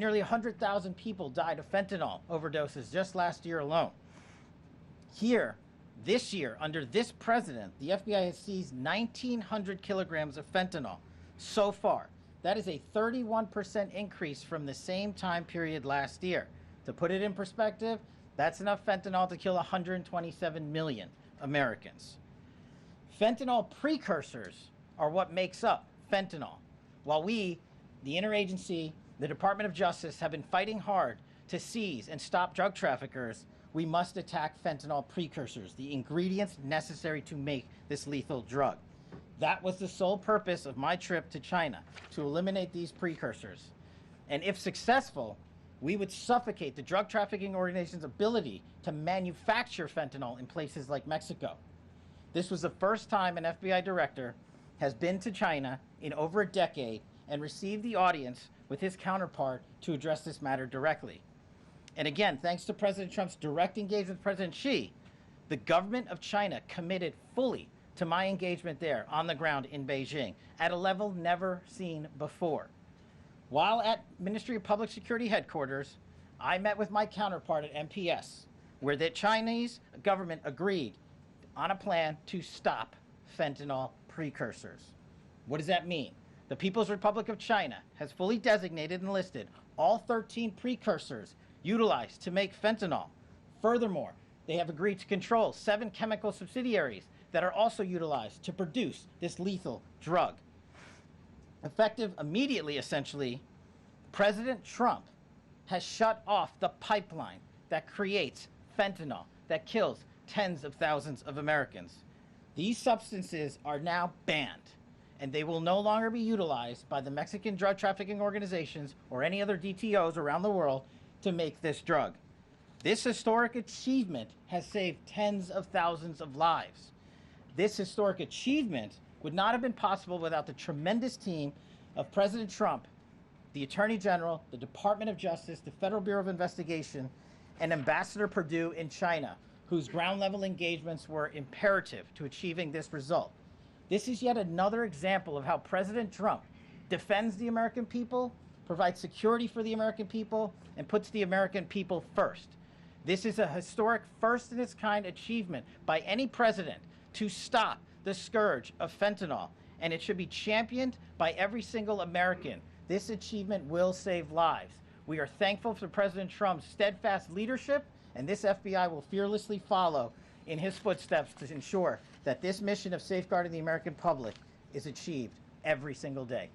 Nearly 100,000 people died of fentanyl overdoses just last year alone. Here, this year, under this president, the FBI has seized 1,900 kilograms of fentanyl so far. That is a 31% increase from the same time period last year. To put it in perspective, that's enough fentanyl to kill 127 million Americans. Fentanyl precursors are what makes up fentanyl. While we, the interagency, the Department of Justice, have been fighting hard to seize and stop drug traffickers, we must attack fentanyl precursors, the ingredients necessary to make this lethal drug. That was the sole purpose of my trip to China, to eliminate these precursors. And if successful, we would suffocate the drug trafficking organization's ability to manufacture fentanyl in places like Mexico. This was the first time an FBI director has been to China in over a decade and received the audience with his counterpart to address this matter directly. And again, thanks to President Trump's direct engagement with President Xi, the government of China committed fully to my engagement there on the ground in Beijing at a level never seen before. While at Ministry of Public Security headquarters, I met with my counterpart at MPS, where the Chinese government agreed on a plan to stop fentanyl precursors. What does that mean? The People's Republic of China has fully designated and listed all 13 precursors utilized to make fentanyl. Furthermore, they have agreed to control 7 chemical subsidiaries that are also utilized to produce this lethal drug. Effective immediately, essentially, President Trump has shut off the pipeline that creates fentanyl that kills tens of thousands of Americans. These substances are now banned, and they will no longer be utilized by the Mexican drug trafficking organizations or any other DTOs around the world to make this drug. This historic achievement has saved tens of thousands of lives. This historic achievement would not have been possible without the tremendous team of President Trump, the Attorney General, the Department of Justice, the Federal Bureau of Investigation, and Ambassador Perdue in China, whose ground-level engagements were imperative to achieving this result. This is yet another example of how President Trump defends the American people, provides security for the American people, and puts the American people first. This is a historic first-in-its-kind achievement by any president to stop the scourge of fentanyl, and it should be championed by every single American. This achievement will save lives. We are thankful for President Trump's steadfast leadership, and this FBI will fearlessly follow in his footsteps to ensure that this mission of safeguarding the American public is achieved every single day.